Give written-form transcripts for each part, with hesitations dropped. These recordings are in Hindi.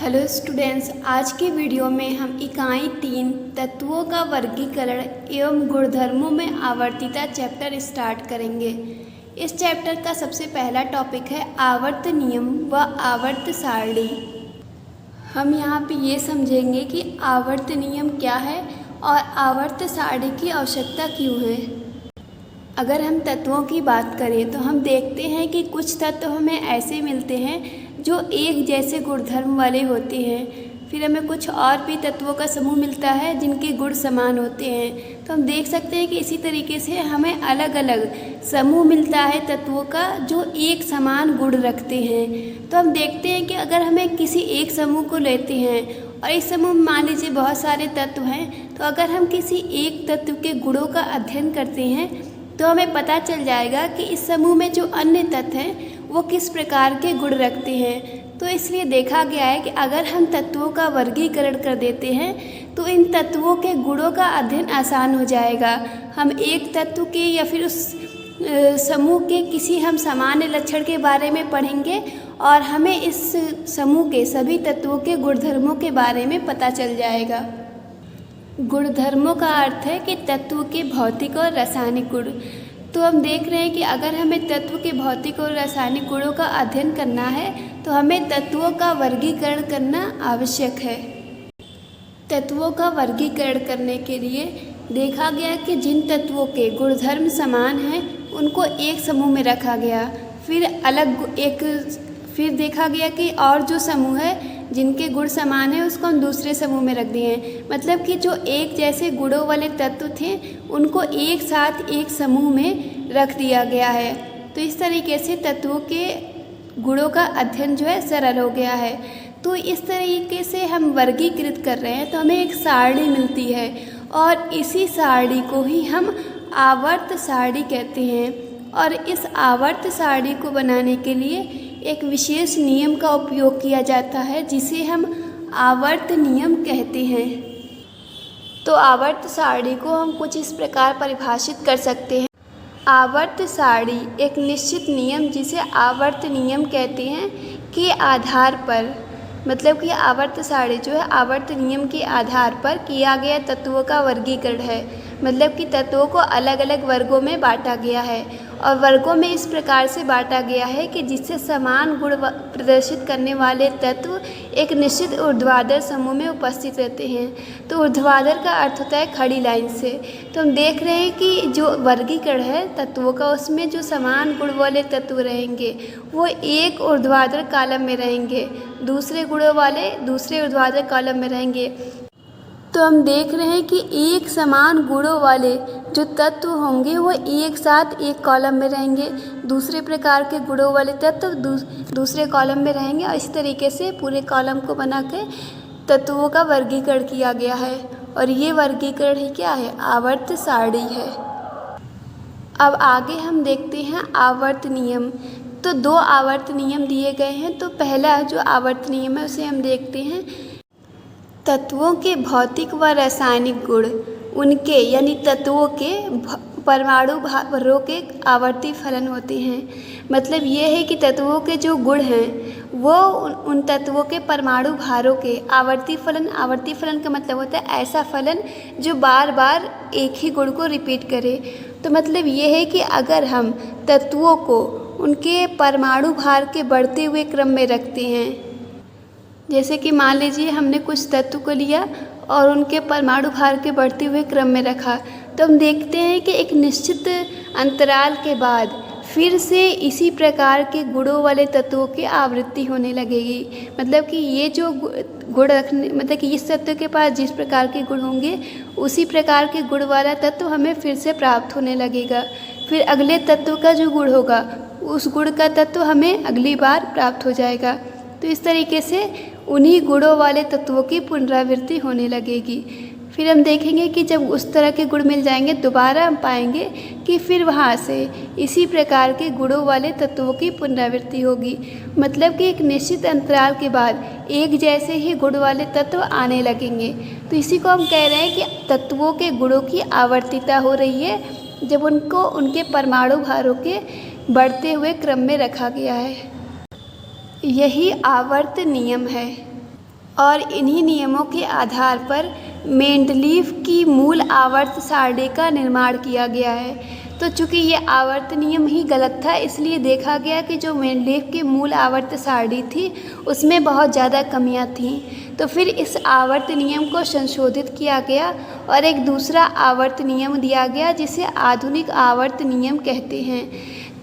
हेलो स्टूडेंट्स, आज के वीडियो में हम इकाई 3 तत्वों का वर्गीकरण एवं गुणधर्मों में आवर्तिता चैप्टर स्टार्ट करेंगे। इस चैप्टर का सबसे पहला टॉपिक है आवर्त नियम व आवर्त सारणी। हम यहाँ पे ये समझेंगे कि आवर्त नियम क्या है और आवर्त सारणी की आवश्यकता क्यों है। अगर हम तत्वों की बात करें तो हम देखते हैं कि कुछ तत्व हमें ऐसे मिलते हैं जो एक जैसे गुणधर्म वाले होते हैं। फिर हमें कुछ और भी तत्वों का समूह मिलता है जिनके गुण समान होते हैं। तो हम देख सकते हैं कि इसी तरीके से हमें अलग अलग समूह मिलता है तत्वों का जो एक समान गुण रखते हैं। तो हम देखते हैं कि अगर हमें किसी एक समूह को लेते हैं और इस समूह में मान लीजिए बहुत सारे तत्व हैं, तो अगर हम किसी एक तत्व के गुणों का अध्ययन करते हैं तो हमें पता चल जाएगा कि इस समूह में जो अन्य तत्व हैं वो किस प्रकार के गुण रखते हैं। तो इसलिए देखा गया है कि अगर हम तत्वों का वर्गीकरण कर देते हैं तो इन तत्वों के गुणों का अध्ययन आसान हो जाएगा। हम एक तत्व के या फिर उस समूह के किसी हम सामान्य लक्षण के बारे में पढ़ेंगे और हमें इस समूह के सभी तत्वों के गुणधर्मों के बारे में पता चल जाएगा। गुणधर्मों का अर्थ है कि तत्व के भौतिक और रासायनिक गुण। तो हम देख रहे हैं कि अगर हमें तत्व के भौतिक और रासायनिक गुणों का अध्ययन करना है तो हमें तत्वों का वर्गीकरण करना आवश्यक है। तत्वों का वर्गीकरण करने के लिए देखा गया कि जिन तत्वों के गुणधर्म समान हैं उनको एक समूह में रखा गया। फिर देखा गया कि और जो समूह है जिनके गुण समान है उसको हम दूसरे समूह में रख दिए हैं। मतलब कि जो एक जैसे गुणों वाले तत्व थे उनको एक साथ एक समूह में रख दिया गया है। तो इस तरीके से तत्वों के गुणों का अध्ययन जो है सरल हो गया है। तो इस तरीके से हम वर्गीकृत कर रहे हैं तो हमें एक सारणी मिलती है और इसी सारणी को ही हम आवर्त सारणी कहते हैं। और इस आवर्त सारणी को बनाने के लिए एक विशेष नियम का उपयोग किया जाता है जिसे हम आवर्त नियम कहते हैं। तो आवर्त सारणी को हम कुछ इस प्रकार परिभाषित कर सकते हैं। आवर्त सारणी एक निश्चित नियम जिसे आवर्त नियम कहते हैं के आधार पर, मतलब कि आवर्त सारणी जो है आवर्त नियम के आधार पर किया गया तत्वों का वर्गीकरण है। मतलब कि तत्वों को अलग अलग वर्गों में बांटा गया है और वर्गों में इस प्रकार से बांटा गया है कि जिससे समान गुण प्रदर्शित करने वाले तत्व एक निश्चित ऊर्ध्वाधर समूह में उपस्थित रहते हैं। तो ऊर्ध्वाधर का अर्थ होता है खड़ी लाइन से। तो हम देख रहे हैं कि जो वर्गीकरण है तत्वों का उसमें जो समान गुण वाले तत्व रहेंगे वो एक ऊर्ध्वाधर कॉलम में रहेंगे, दूसरे गुणों वाले दूसरे ऊर्ध्वाधर कॉलम में रहेंगे। तो हम देख रहे हैं कि एक समान गुणों वाले जो तत्व होंगे वो एक साथ एक कॉलम में रहेंगे, दूसरे प्रकार के गुणों वाले तत्व दूसरे कॉलम में रहेंगे और इस तरीके से पूरे कॉलम को बना के तत्वों का वर्गीकरण किया गया है। और ये वर्गीकरण ही क्या है? आवर्त सारणी है। अब आगे हम देखते हैं आवर्त नियम। तो 2 आवर्त नियम दिए गए हैं। तो पहला जो आवर्त नियम है उसे हम देखते हैं। तत्वों के भौतिक व रासायनिक गुण उनके यानी तत्वों के परमाणु भारों के आवर्ती फलन होते हैं। मतलब ये है कि तत्वों के जो गुण हैं वो उन तत्वों के परमाणु भारों के आवर्ती फलन का मतलब होता है ऐसा फलन जो बार बार एक ही गुण को रिपीट करे। तो मतलब ये है कि अगर हम तत्वों को उनके परमाणु भार के बढ़ते हुए क्रम में रखते हैं, जैसे कि मान लीजिए हमने कुछ तत्व को लिया और उनके परमाणु भार के बढ़ते हुए क्रम में रखा, तो हम देखते हैं कि एक निश्चित अंतराल के बाद फिर से इसी प्रकार के गुणों वाले तत्वों की आवृत्ति होने लगेगी। मतलब कि ये जो गुण रखने मतलब कि इस तत्व के पास जिस प्रकार के गुण होंगे उसी प्रकार के गुण वाला तत्व हमें फिर से प्राप्त होने लगेगा। फिर अगले तत्व का जो गुण होगा उस गुण का तत्व हमें अगली बार प्राप्त हो जाएगा। तो इस तरीके से उन्हीं गुणों वाले तत्वों की पुनरावृत्ति होने लगेगी। फिर हम देखेंगे कि जब उस तरह के गुण मिल जाएंगे दोबारा हम पाएंगे कि फिर वहाँ से इसी प्रकार के गुणों वाले तत्वों की पुनरावृत्ति होगी। मतलब कि एक निश्चित अंतराल के बाद एक जैसे ही गुण वाले तत्व आने लगेंगे। तो इसी को हम कह रहे हैं कि तत्वों के गुणों की आवर्तिता हो रही है जब उनको उनके परमाणु भारों के बढ़ते हुए क्रम में रखा गया है। यही आवर्त नियम है। और इन्हीं नियमों के आधार पर मेंडलीव की मूल आवर्त सारणी का निर्माण किया गया है। तो चूँकि ये आवर्त नियम ही गलत था, इसलिए देखा गया कि जो मेंडलीव की मूल आवर्त सारणी थी उसमें बहुत ज़्यादा कमियां थीं। तो फिर इस आवर्त नियम को संशोधित किया गया और एक दूसरा आवर्त नियम दिया गया जिसे आधुनिक आवर्त नियम कहते हैं।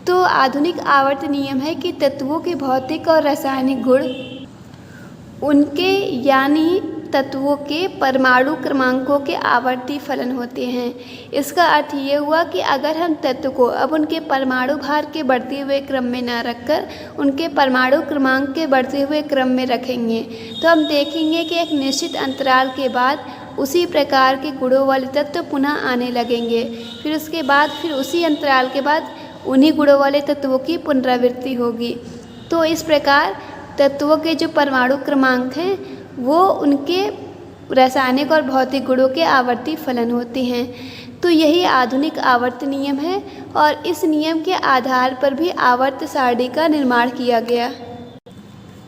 तो आधुनिक आवर्त नियम है कि तत्वों के भौतिक और रासायनिक गुण उनके यानी तत्वों के परमाणु क्रमांकों के आवर्ती फलन होते हैं। इसका अर्थ ये हुआ कि अगर हम तत्व को अब उनके परमाणु भार के बढ़ते हुए क्रम में न रखकर उनके परमाणु क्रमांक के बढ़ते हुए क्रम में रखेंगे तो हम देखेंगे कि एक निश्चित अंतराल के बाद उसी प्रकार के गुणों वाले तत्व पुनः आने लगेंगे। फिर उसके बाद फिर उसी अंतराल के बाद उन्हीं गुणों वाले तत्वों की पुनरावृत्ति होगी। तो इस प्रकार तत्वों के जो परमाणु क्रमांक हैं वो उनके रासायनिक और भौतिक गुणों के आवर्ती फलन होते हैं। तो यही आधुनिक आवर्त नियम है और इस नियम के आधार पर भी आवर्त सारणी का निर्माण किया गया।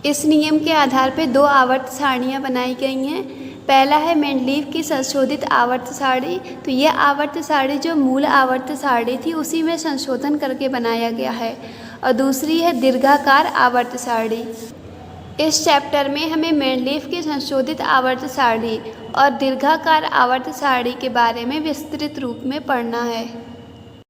इस नियम के आधार पर 2 आवर्त सारणियाँ बनाई गई हैं। पहला है मेंडलीव की संशोधित आवर्त सारणी। तो यह आवर्त सारणी जो मूल आवर्त सारणी थी उसी में संशोधन करके बनाया गया है। और दूसरी है दीर्घाकार आवर्त सारणी। इस चैप्टर में हमें मेंडलीव की संशोधित आवर्त सारणी और दीर्घाकार आवर्त सारणी के बारे में विस्तृत रूप में पढ़ना है।